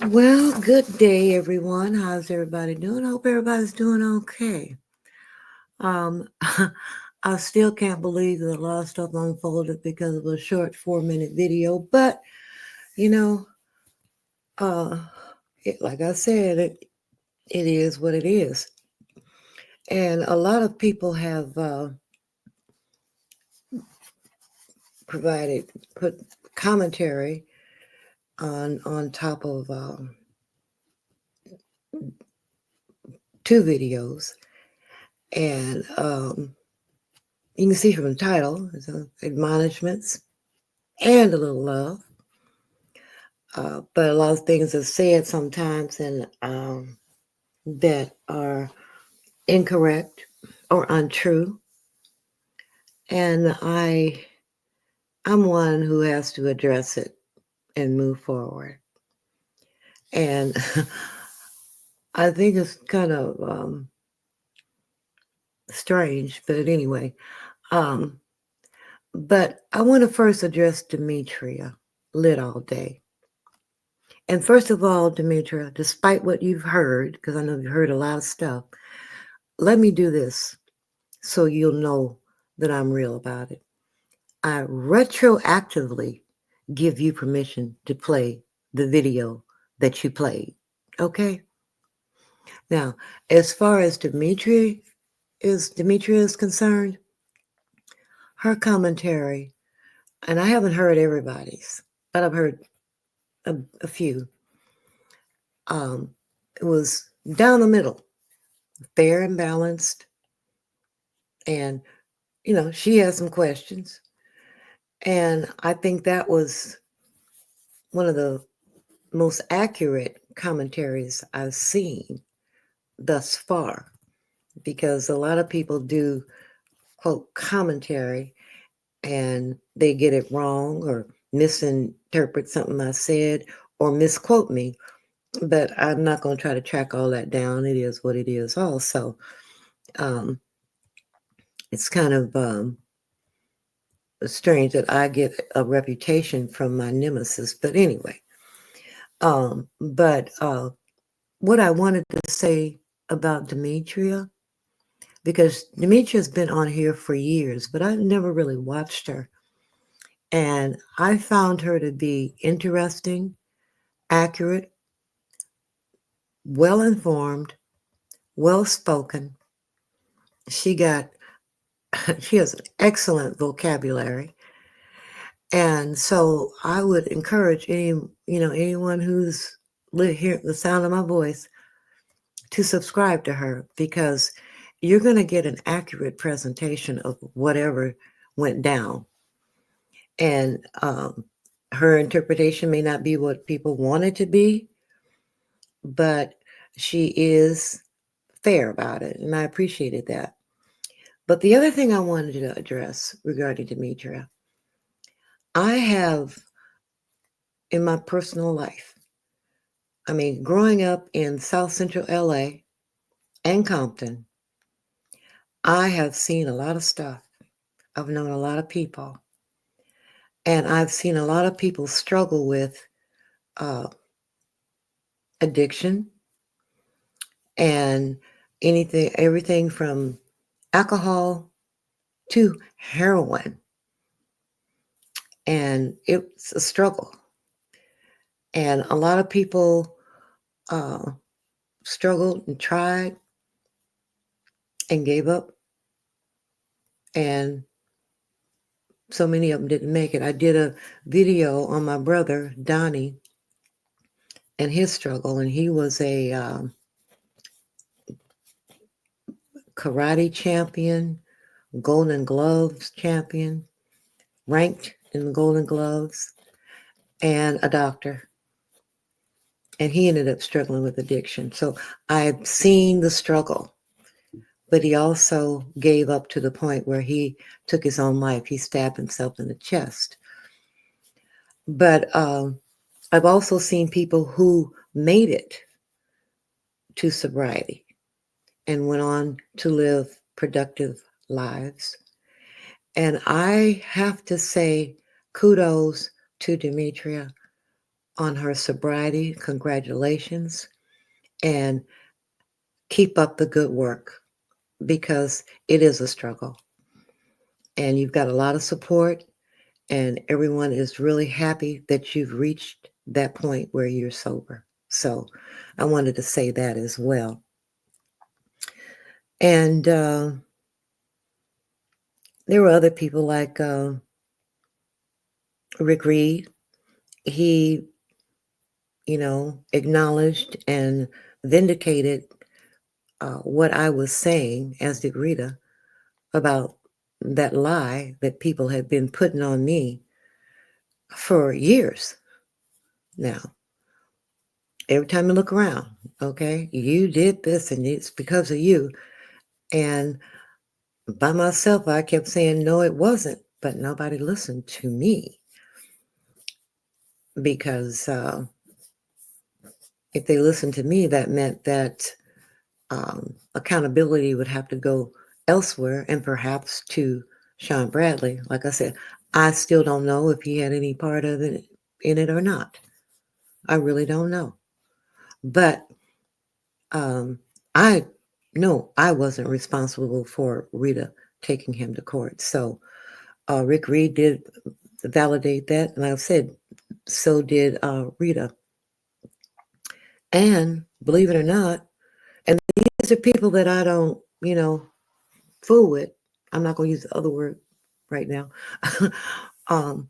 Well, good day, everyone. How's everybody doing? Hope everybody's doing okay. Um, I still can't believe that a lot of stuff unfolded because of a short 4 minute video, but you know, uh, like I said, it is what it is. And a lot of people have provided put commentary on top of two videos, and you can see from the title, it's admonishments and a little love. But a lot of things are said sometimes and that are incorrect or untrue. And I'm one who has to address it and move forward. And I think it's kind of strange, but anyway. Um, but I want to first address Demetria, lit all day. And first of all, Demetria, despite what you've heard, because I know you've heard a lot of stuff, let me do this so you'll know that I'm real about it. I retroactively give you permission to play the video that you played. Okay? Now, as far as Demetria is concerned, her commentary, and I haven't heard everybody's, but I've heard a few. Um, it was down the middle, fair and balanced, and she has some questions. And I think that was one of the most accurate commentaries I've seen thus far, because a lot of people do quote commentary and they get it wrong or misinterpret something I said or misquote me. But I'm not going to try to track all that down. It is what it is, also. Um, it's kind of strange that I get a reputation from my nemesis. But anyway, but what I wanted to say about Demetria, because Demetria's been on here for years, but I've never really watched her. And I found her to be interesting, accurate, well informed, well spoken. She got she has an excellent vocabulary. And so I would encourage anyone who's hear the sound of my voice to subscribe to her, because you're going to get an accurate presentation of whatever went down. And her interpretation may not be what people want it to be, but she is fair about it, and I appreciated that. But the other thing I wanted to address regarding Demetria, I have in my personal life, I mean, growing up in South Central LA and Compton, I have seen a lot of stuff. I've known a lot of people, and I've seen a lot of people struggle with uh, addiction and everything from alcohol to heroin. And it's a struggle. And a lot of people uh, struggled and tried and gave up. And so many of them didn't make it. I did a video on my brother, Donnie, and his struggle. And he was a karate champion, Golden Gloves champion, ranked in the Golden Gloves, and a doctor. And he ended up struggling with addiction. So I've seen the struggle, but he also gave up to the point where he took his own life. He stabbed himself in the chest. But I've also seen people who made it to sobriety and went on to live productive lives. And I have to say kudos to Demetria on her sobriety. Congratulations. And keep up the good work because it is a struggle. And you've got a lot of support, and everyone is really happy that you've reached that point where you're sober. So I wanted to say that as well. And there were other people like Rick Reed. He, acknowledged and vindicated what I was saying, as did Rita, about that lie that people had been putting on me for years now. Every time you look around, okay, you did this and it's because of you. And by myself, I kept saying, no, it wasn't. But nobody listened to me because if they listened to me, that meant that accountability would have to go elsewhere and perhaps to Sean Bradley. Like I said, I still don't know if he had any part of it in it or not. I really don't know. But I know I wasn't responsible for Rita taking him to court. So Rick Reed did validate that. And like I said, so did Rita. And believe it or not, and these are people that I don't, fool with. I'm not going to use the other word right now. um,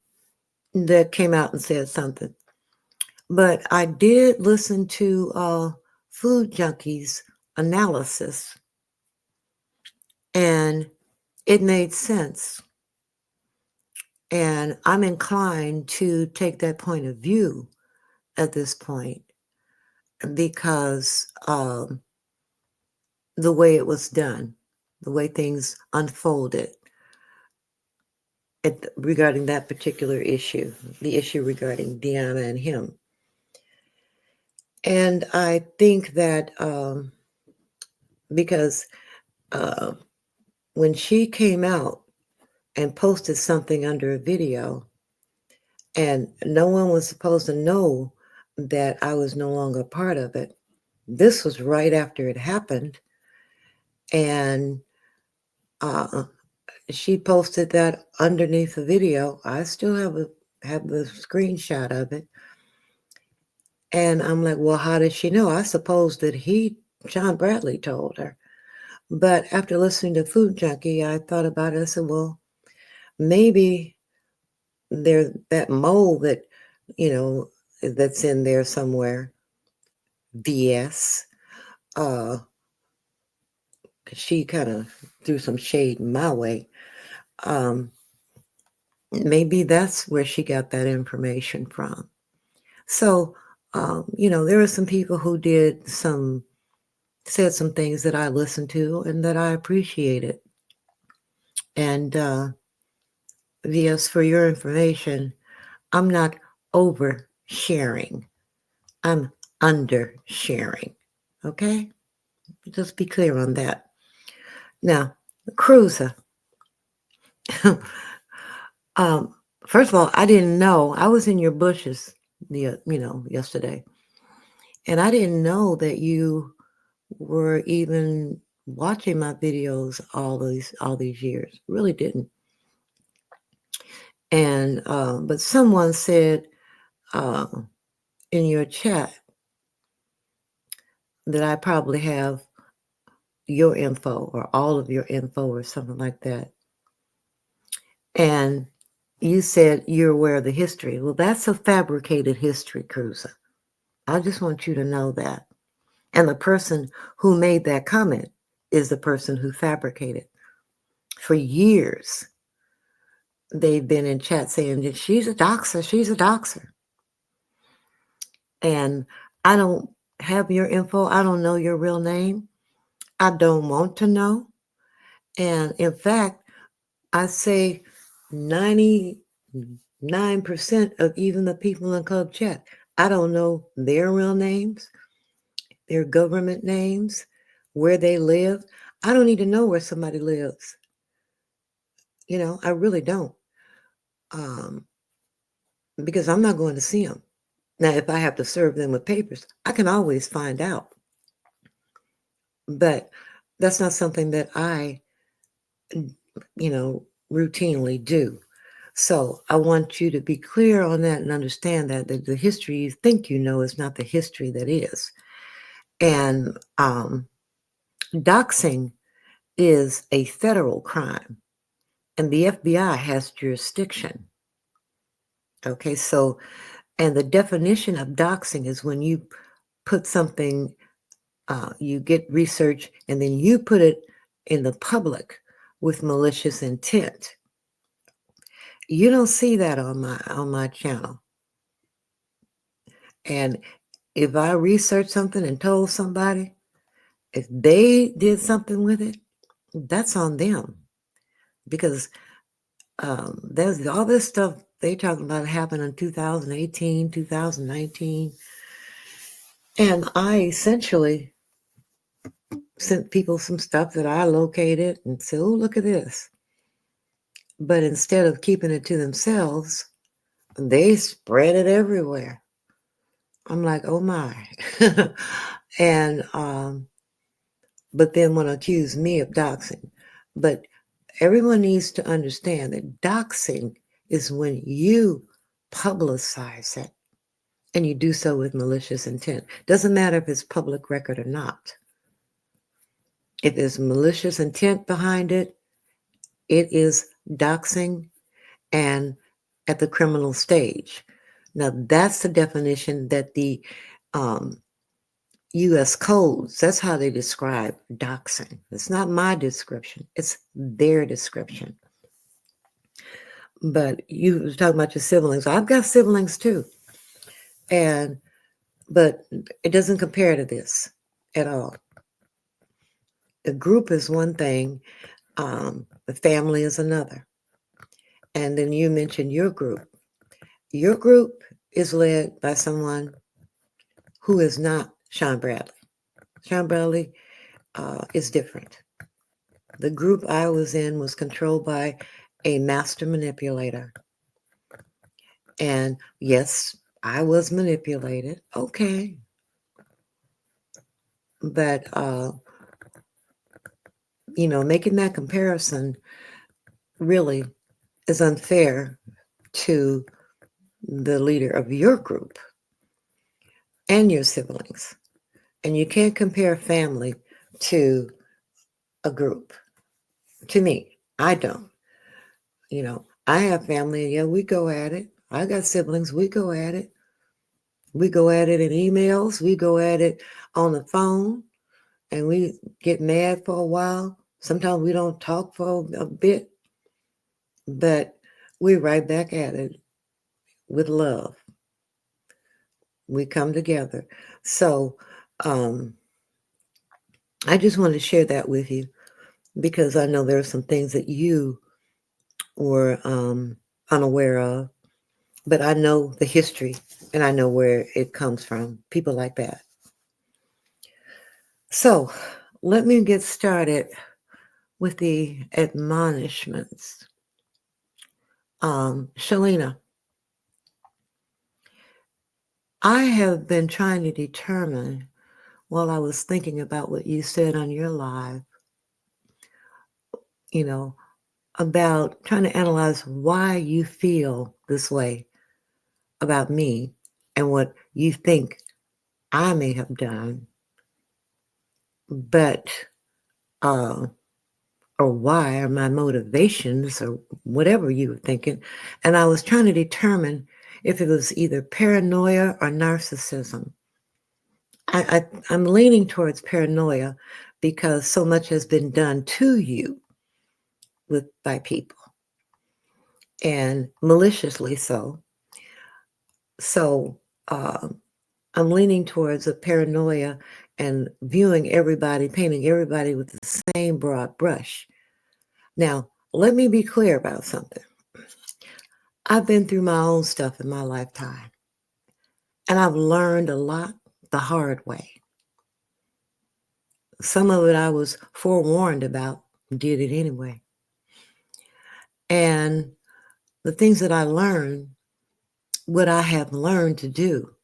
that came out and said something. But I did listen to Food Junkies analysis, and it made sense. And I'm inclined to take that point of view at this point because the way it was done, the way things unfolded regarding that particular issue, the issue regarding Deanna and him. And I think that because when she came out and posted something under a video, and no one was supposed to know that I was no longer part of it. This was right after it happened. And she posted that underneath the video. I still have the screenshot of it. And I'm like, well, how did she know? I suppose that John Bradley told her. But after listening to Food Junkie, I thought about it. I said, well, maybe there's that mole that, that's in there somewhere. BS. She kind of threw some shade my way. Maybe that's where she got that information from. So, there were some people who said some things that I listened to and that I appreciated. And yes, for your information, I'm not oversharing. I'm undersharing. Okay? Just be clear on that. Now, Cruza. First of all, I didn't know. I was in your bushes, yesterday. And I didn't know that you were even watching my videos all these years. Really didn't. And but someone said in your chat that I probably have your info or all of your info or something like that. And you said you're aware of the history. Well, that's a fabricated history, Cruza. I just want you to know that. And the person who made that comment is the person who fabricated. For years, they've been in chat saying that she's a doxer, she's a doxer. And I don't have your info. I don't know your real name. I don't want to know. And in fact, I say 99% of even the people in Club Chat, I don't know their real names, their government names, where they live. I don't need to know where somebody lives. I really don't. Because I'm not going to see them. Now, if I have to serve them with papers, I can always find out. But that's not something that I, routinely do. So I want you to be clear on that and understand that the history you think you know is not the history that is. And doxing is a federal crime, and the FBI has jurisdiction. Okay, so, and the definition of doxing is when you put something, you get research, and then you put it in the public with malicious intent. You don't see that on my channel. And if I researched something and told somebody, if they did something with it, that's on them. Because there's all this stuff they talking about happened in 2018, 2019. And I essentially sent people some stuff that I located and said, oh, look at this. But instead of keeping it to themselves, they spread it everywhere. I'm like, oh my. And but then want to accuse me of doxing. But everyone needs to understand that doxing is when you publicize it and you do so with malicious intent. Doesn't matter if it's public record or not. If there's malicious intent behind it, it is doxing and at the criminal stage. Now, that's the definition that the U.S. codes, that's how they describe doxing. It's not my description, it's their description. But you was talking about your siblings. I've got siblings too. But it doesn't compare to this at all. The group is one thing, the family is another. And then you mentioned your group. Your group is led by someone who is not Sean Bradley. Sean Bradley is different. The group I was in was controlled by a master manipulator. And yes, I was manipulated. Okay. But, making that comparison really is unfair to the leader of your group and your siblings. And you can't compare family to a group. To me, I don't. I have family, and yeah, we go at it. I got siblings, we go at it. We go at it in emails, we go at it on the phone, and we get mad for a while. Sometimes we don't talk for a bit, but we're right back at it with love. We come together. So I just wanted to share that with you because I know there are some things that you were unaware of, but I know the history and I know where it comes from, people like that. So let me get started with the admonishments. Shelina, I have been trying to determine while I was thinking about what you said on your live, about trying to analyze why you feel this way about me and what you think I may have done, but, or why, or my motivations, or whatever you were thinking. And I was trying to determine if it was either paranoia or narcissism. I'm leaning towards paranoia because so much has been done to you by people, and maliciously so. So I'm leaning towards a paranoia and viewing everybody, painting everybody with the same broad brush. Now, let me be clear about something. I've been through my own stuff in my lifetime, and I've learned a lot the hard way. Some of it I was forewarned about, did it anyway. And the things that I learned, what I have learned to do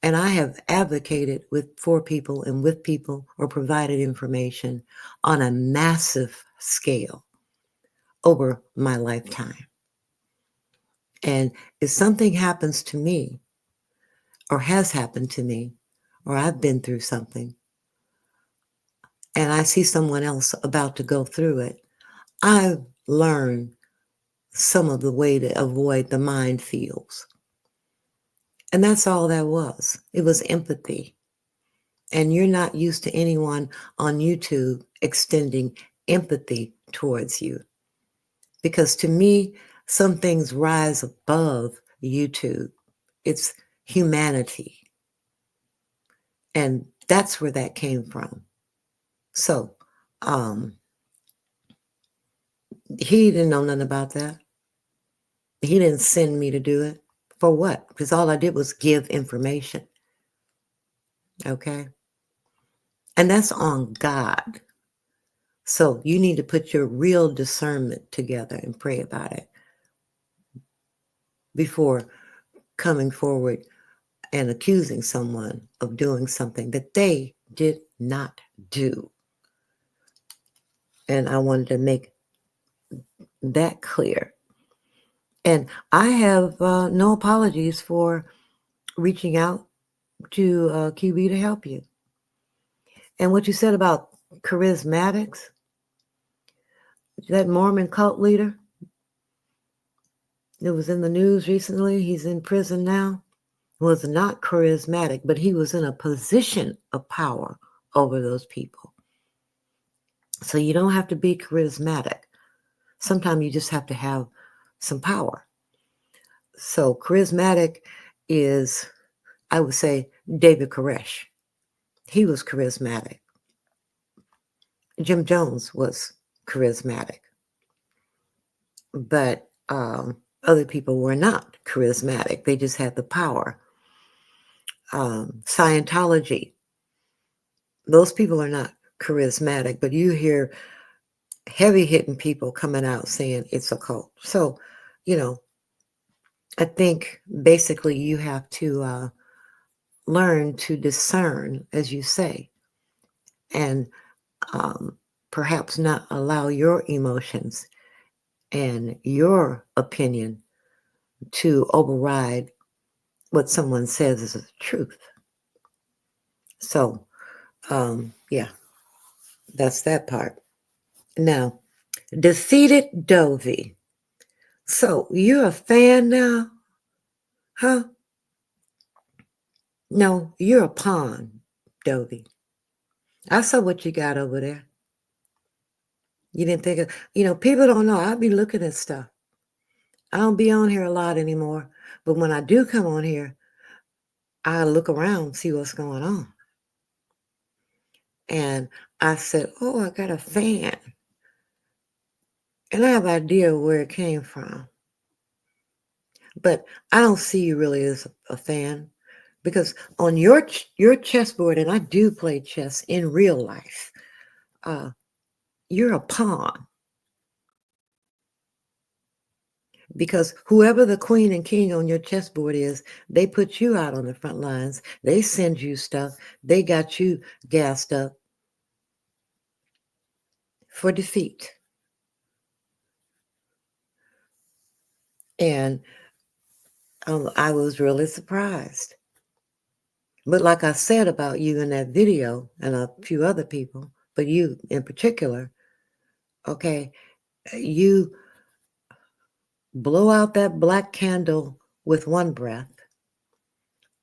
And I have advocated for people and with people or provided information on a massive scale over my lifetime. And if something happens to me or has happened to me, or I've been through something, and I see someone else about to go through it, I've learned some of the way to avoid the minefields. And that's all that was. It was empathy. And you're not used to anyone on YouTube extending empathy towards you. Because to me, some things rise above YouTube. It's humanity. And that's where that came from. So, he didn't know nothing about that. He didn't send me to do it. For what? Because all I did was give information. Okay? And that's on God. So you need to put your real discernment together and pray about it before coming forward and accusing someone of doing something that they did not do. And I wanted to make that clear. And I have no apologies for reaching out to QB to help you. And what you said about charismatics, that Mormon cult leader that was in the news recently, he's in prison now, was not charismatic, but he was in a position of power over those people. So you don't have to be charismatic. Sometimes you just have to have some power. So charismatic is, I would say, David Koresh. He was charismatic. Jim Jones was charismatic. But other people were not charismatic. They just had the power. Scientology, those people are not charismatic, but you hear heavy hitting people coming out saying it's a cult. So, I think basically you have to learn to discern, as you say, and perhaps not allow your emotions and your opinion to override what someone says is the truth. So, yeah, that's that part. Now, defeated Dovie. So, you're a fan now? Huh? No, you're a pawn, Dovie. I saw what you got over there. You didn't think of, people don't know. I'll be looking at stuff. I don't be on here a lot anymore. But when I do come on here, I look around, see what's going on. And I said, oh, I got a fan. And I have an idea where it came from. But I don't see you really as a fan. Because on your chessboard, and I do play chess in real life, you're a pawn. Because whoever the queen and king on your chessboard is, they put you out on the front lines. They send you stuff. They got you gassed up for defeat. And I was really surprised. But like I said about you in that video and a few other people, but you in particular, okay, you blow out that black candle with one breath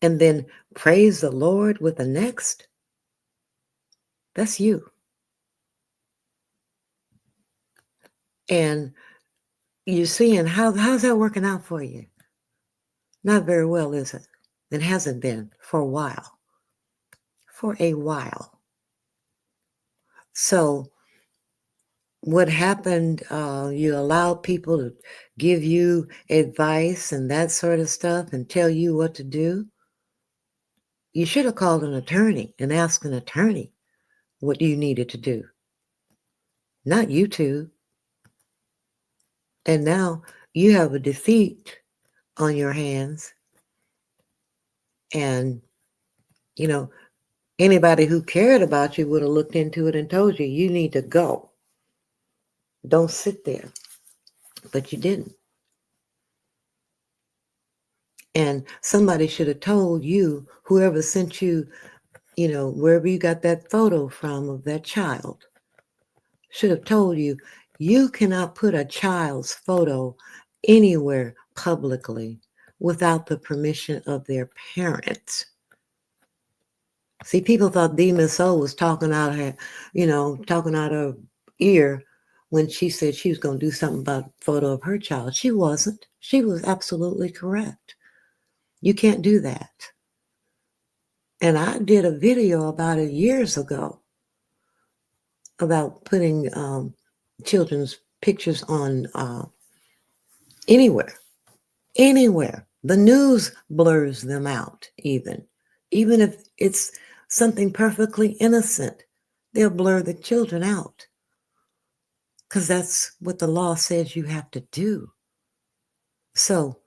and then praise the Lord with the next. That's you. And you're seeing how's that working out for you? Not very well, is it? It hasn't been for a while. For a while. So what happened, you allowed people to give you advice and that sort of stuff and tell you what to do. You should have called an attorney and asked an attorney what you needed to do. Not YouTube. And now you have a defeat on your hands. And You know, anybody who cared about you would have looked into it and told you, you need to go. Don't sit there. But you didn't. And somebody should have told you, whoever sent you, wherever you got that photo from of that child, should have told you, you cannot put a child's photo anywhere publicly without the permission of their parents. See, people thought Demetria was talking out her, talking out her ear when she said she was going to do something about a photo of her child. She wasn't. She was absolutely correct. You can't do that. And I did a video about it years ago about putting children's pictures on anywhere. The news blurs them out even if it's something perfectly innocent, they'll blur the children out because that's what the law says you have to do. So,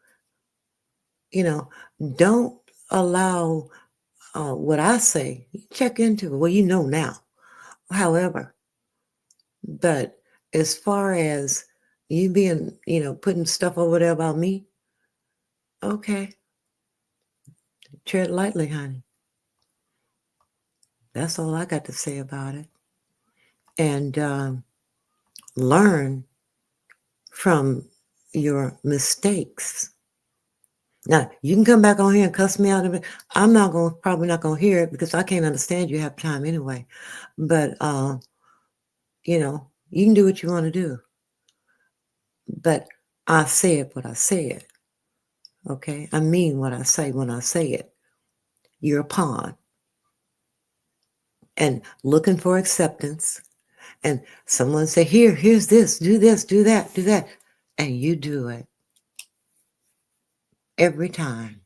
don't allow what I say, check into it. Well, you know now. However, but as far as you being, putting stuff over there about me, okay, tread lightly, honey. That's all I got to say about it. And learn from your mistakes. Now, you can come back on here and cuss me out of it. I'm probably not going to hear it because I can't understand you have time anyway. But, you can do what you want to do. But I said what I said. Okay? I mean what I say when I say it. You're a pawn. And looking for acceptance. And someone say, here's this, do that. And you do it. Every time.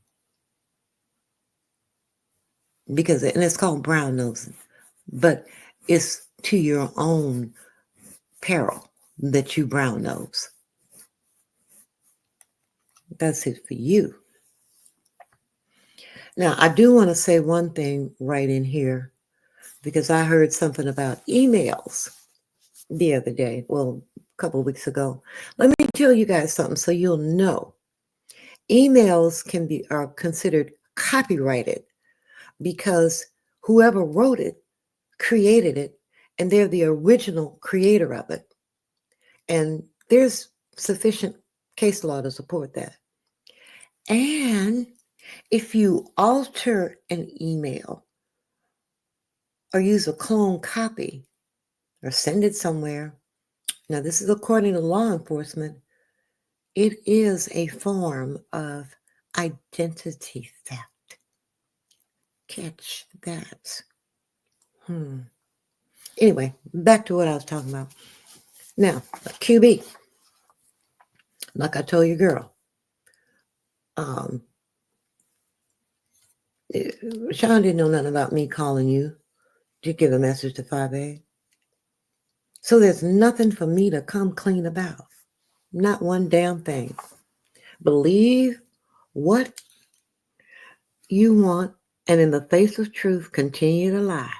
And it's called brown nosing. But it's to your own peril that you brown nose. That's it for you. Now, I do want to say one thing right in here, because I heard something about emails the other day, well, a couple of weeks ago. Let me tell you guys something so you'll know. Emails are considered copyrighted because whoever wrote it created it, and they're the original creator of it. And there's sufficient case law to support that. And if you alter an email or use a clone copy or send it somewhere, now this is according to law enforcement, it is a form of identity theft. Catch that. Anyway, back to what I was talking about. Now, QB, like I told you, girl, Sean didn't know nothing about me calling you to give a message to 5A. So there's nothing for me to come clean about. Not one damn thing. Believe what you want, and in the face of truth, continue to lie.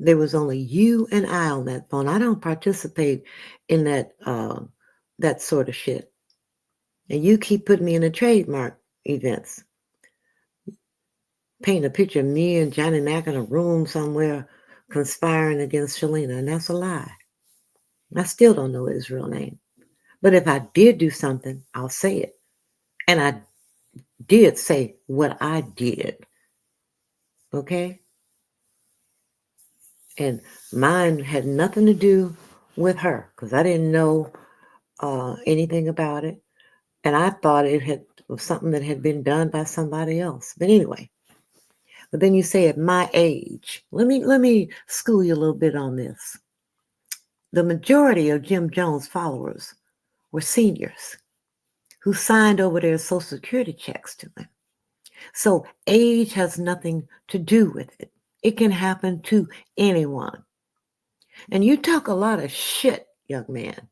There was only you and I on that phone. I don't participate in that sort of shit. And you keep putting me in the trademark events. Paint a picture of me and Johnny Mac in a room somewhere conspiring against Shelina, and that's a lie. I still don't know his real name. But if I did do something, I'll say it. And I did say what I did. Okay? And mine had nothing to do with her because I didn't know anything about it. And I thought it was something that had been done by somebody else. But anyway, but then you say at my age, let me school you a little bit on this. The majority of Jim Jones followers were seniors who signed over their Social Security checks to him. So age has nothing to do with it. It can happen to anyone. And you talk a lot of shit, young man.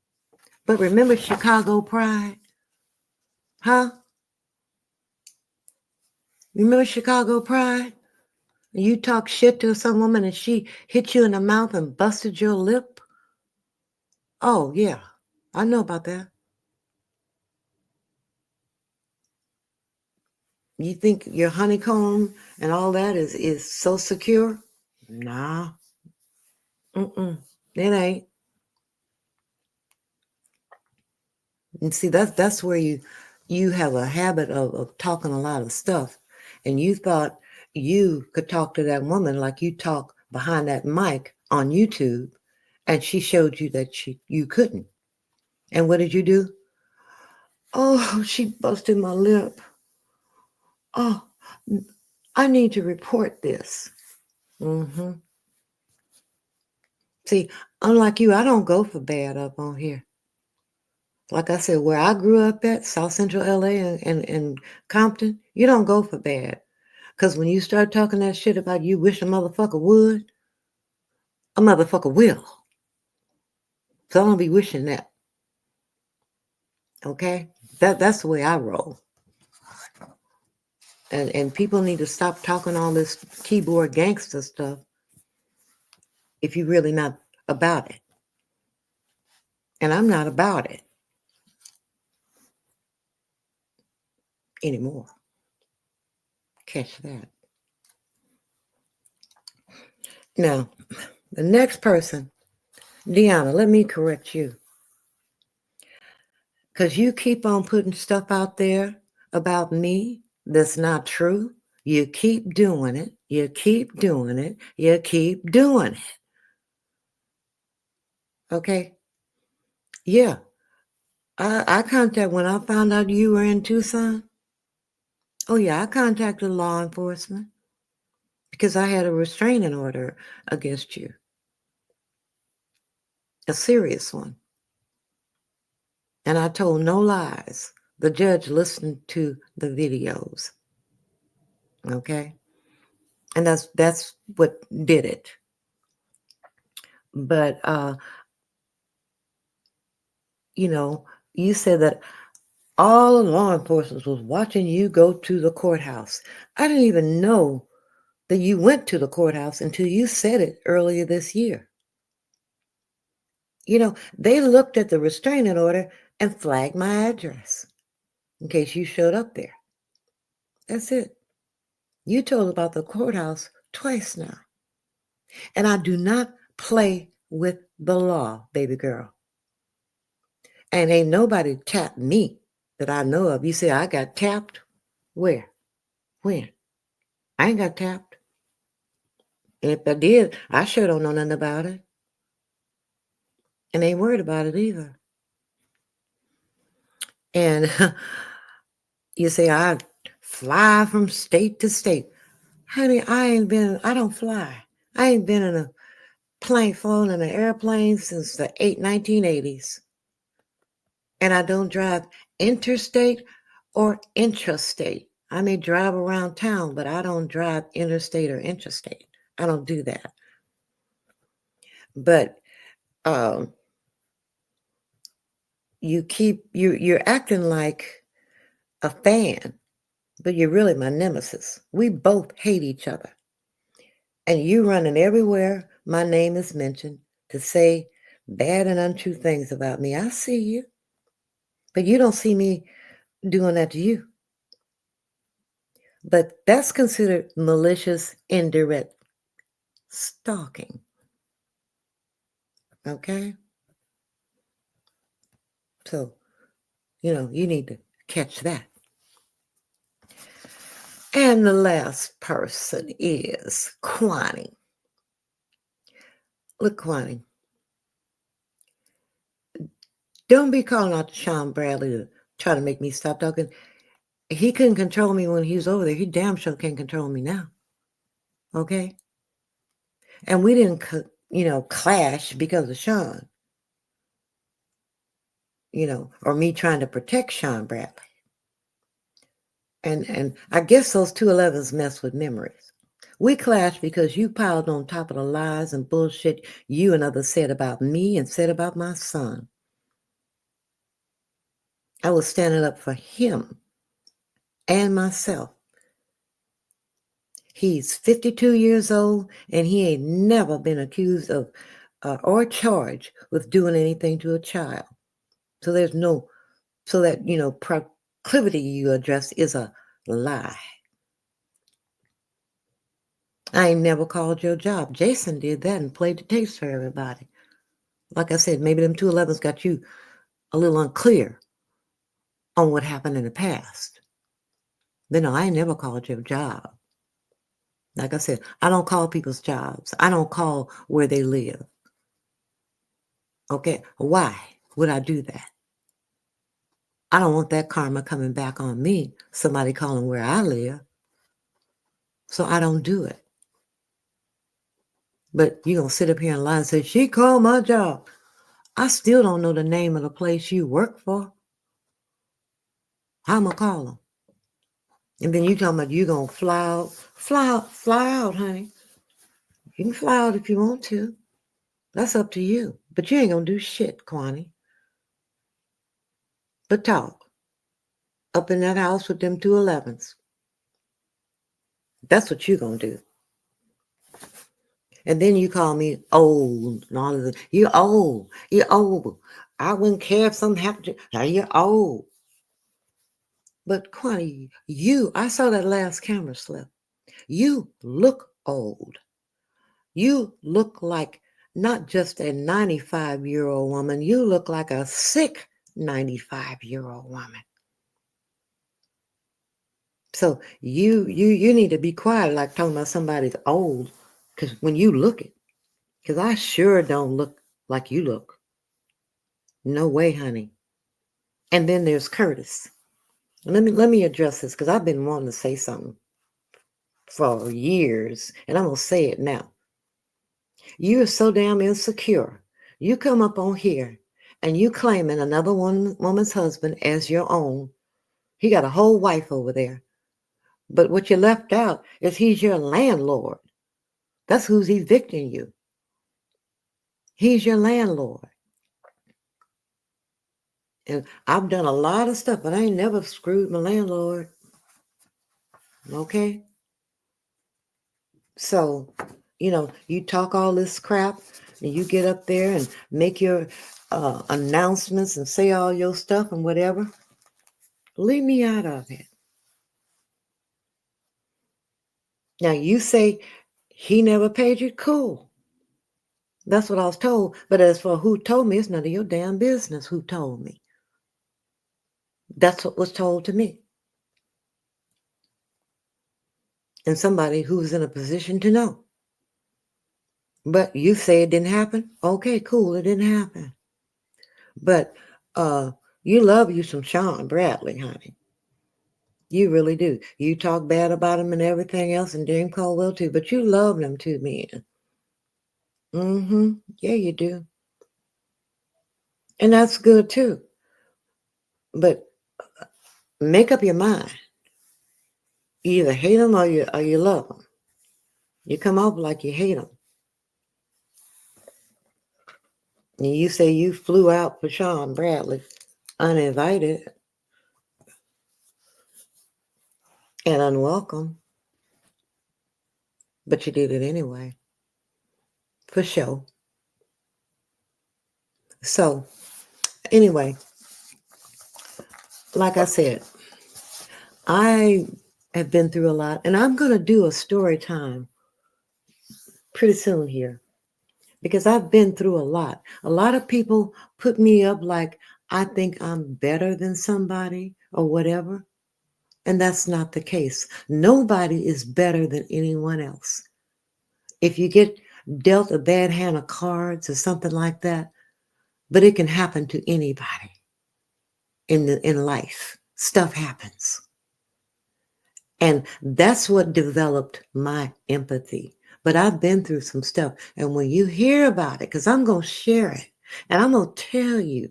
But remember Chicago Pride? Huh? You remember Chicago Pride? You talk shit to some woman and she hit you in the mouth and busted your lip? Oh, yeah. I know about that. You think your honeycomb and all that is so secure? Nah. It ain't. And see, that's where you have a habit of talking a lot of stuff. And you thought you could talk to that woman like you talk behind that mic on YouTube, and she showed you that you couldn't. And what did you do? Oh, she busted my lip. Oh, I need to report this. See, unlike you, I don't go for bad up on here. Like I said, where I grew up at, South Central LA and Compton, you don't go for bad. Because when you start talking that shit about you wish a motherfucker would, a motherfucker will. So I don't be wishing that. Okay? That's the way I roll. And people need to stop talking all this keyboard gangster stuff if you're really not about it. And I'm not about it anymore. Catch that. Now, the next person, Deanna, let me correct you. Because you keep on putting stuff out there about me that's not true. You keep doing it. You keep doing it. You keep doing it. Okay? Yeah. I contacted, when I found out you were in Tucson, oh yeah, I contacted law enforcement because I had a restraining order against you. A serious one. And I told no lies. The judge listened to the videos. Okay? And that's what did it. But you know, you said that all law enforcement was watching you go to the courthouse. I didn't even know that you went to the courthouse until you said it earlier this year. You know, they looked at the restraining order and flagged my address in case you showed up there. That's it. You told about the courthouse twice now. And I do not play with the law, baby girl. And ain't nobody tapped me that I know of. You say I got tapped? Where? When? I ain't got tapped. And if I did, I sure don't know nothing about it. And ain't worried about it either. And you say I fly from state to state. Honey, I don't fly. I ain't been in a plane, flown in an airplane since the 1980s. And I don't drive interstate or intrastate. I may drive around town, but I don't drive interstate or intrastate. I don't do that. But you're acting like a fan, but you're really my nemesis. We both hate each other. And you running everywhere my name is mentioned to say bad and untrue things about me. I see you. But you don't see me doing that to you. But that's considered malicious, indirect stalking. Okay? So, you need to catch that. And the last person is Quanney. Look, Quanney, don't be calling out Sean Bradley to try to make me stop talking. He couldn't control me when he was over there. He damn sure can't control me now. Okay? And we didn't, clash because of Sean. Or me trying to protect Sean Bradley. And I guess those 211s mess with memories. We clashed because you piled on top of the lies and bullshit you and others said about me and said about my son. I was standing up for him and myself. He's 52 years old, and he ain't never been accused of or charged with doing anything to a child. So there's no, so that, proclivity you address is a lie. I ain't never called your job. Jason did that and played the tapes for everybody. Like I said, maybe them 211s got you a little unclear on what happened in the past. But no, I ain't never called your job. Like I said, I don't call people's jobs. I don't call where they live. Okay, why would I do that? I don't want that karma coming back on me, somebody calling where I live. So I don't do it. But you gonna sit up here and lie and say, she called my job. I still don't know the name of the place you work for. How am I call them? And then you talking about you gonna fly out. Fly out, honey. You can fly out if you want to. That's up to you. But you ain't gonna do shit, Quanney. But talk. Up in that house with them 211s. That's what you gonna do. And then you call me old and all of this. You're old. You're old. I wouldn't care if something happened to you. Now you're old. But Quanney, I saw that last camera slip. You look old. You look like not just a 95-year-old woman. You look like a sick 95-year-old woman. So you need to be quiet, like talking about somebody's old, because when you look it, because I sure don't look like you look. No way, honey. And then there's Curtis. Let me address this, because I've been wanting to say something for years, and I'm gonna say it now. You are so damn insecure. You come up on here and you claiming another woman's husband as your own. He got a whole wife over there. But what you left out is he's your landlord. That's who's evicting you. He's your landlord. And I've done a lot of stuff, but I ain't never screwed my landlord. Okay? So, you talk all this crap and you get up there and make your announcements and say all your stuff and whatever. Leave me out of it. Now, you say he never paid you? Cool. That's what I was told. But as for who told me, it's none of your damn business who told me. That's what was told to me. And somebody who's in a position to know. But you say it didn't happen? Okay, cool, it didn't happen. But you love you some Sean Bradley, honey. You really do. You talk bad about him and everything else, and Dame Caldwell too, but you love them two men. Mm-hmm. Yeah, you do. And that's good too. But make up your mind. You either hate them or you love them. You come off like you hate them. And you say you flew out for Sean Bradley uninvited and unwelcome. But you did it anyway. For sure. So, anyway, like I said, I have been through a lot, and I'm going to do a story time pretty soon here because I've been through a lot. A lot of people put me up like I think I'm better than somebody or whatever, and that's not the case. Nobody is better than anyone else. If you get dealt a bad hand of cards or something like that, but it can happen to anybody in life. Stuff happens. And that's what developed my empathy. But I've been through some stuff. And when you hear about it, because I'm going to share it, and I'm going to tell you,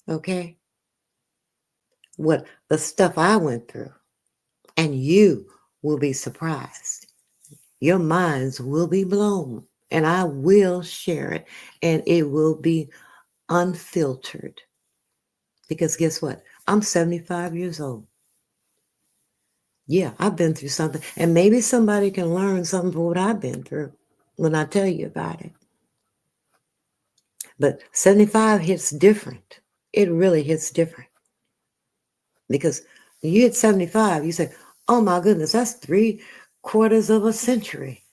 okay, what the stuff I went through, and you will be surprised. Your minds will be blown, and I will share it, and it will be unfiltered. Because guess what? I'm 75 years old. Yeah, I've been through something. And maybe somebody can learn something from what I've been through when I tell you about it. But 75 hits different. It really hits different. Because when you hit 75, you say, oh my goodness, that's 3/4 of a century.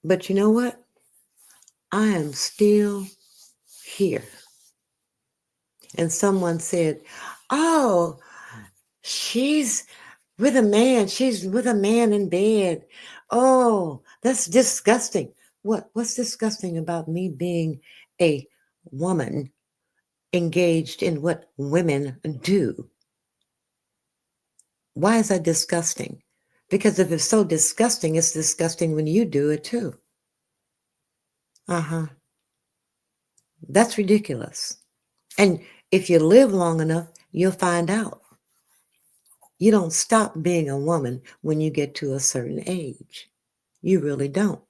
But you know what? I am still here. And someone said, oh, she's with a man. She's with a man in bed. Oh, that's disgusting. What's disgusting about me being a woman engaged in what women do? Why is that disgusting? Because if it's so disgusting, it's disgusting when you do it too. Uh-huh. That's ridiculous. And if you live long enough, you'll find out. You don't stop being a woman when you get to a certain age. You really don't.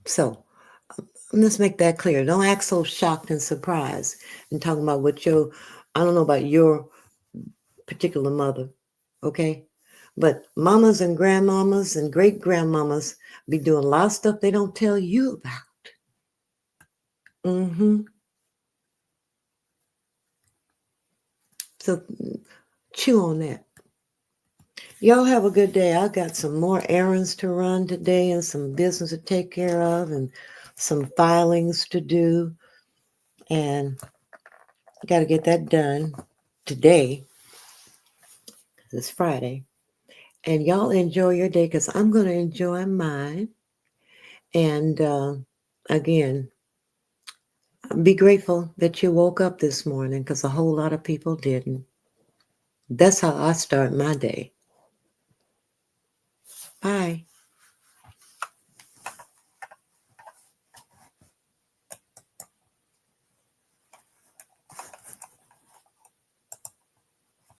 So let's make that clear. Don't act so shocked and surprised and talking about I don't know about your particular mother, okay? But mamas and grandmamas and great grandmamas be doing a lot of stuff they don't tell you about. Mm-hmm. So chew on that. Y'all have a good day. I got some more errands to run today and some business to take care of and some filings to do. And I got to get that done today. It's Friday. And y'all enjoy your day because I'm going to enjoy mine. And again, be grateful that you woke up this morning because a whole lot of people didn't. That's how I start my day. Bye.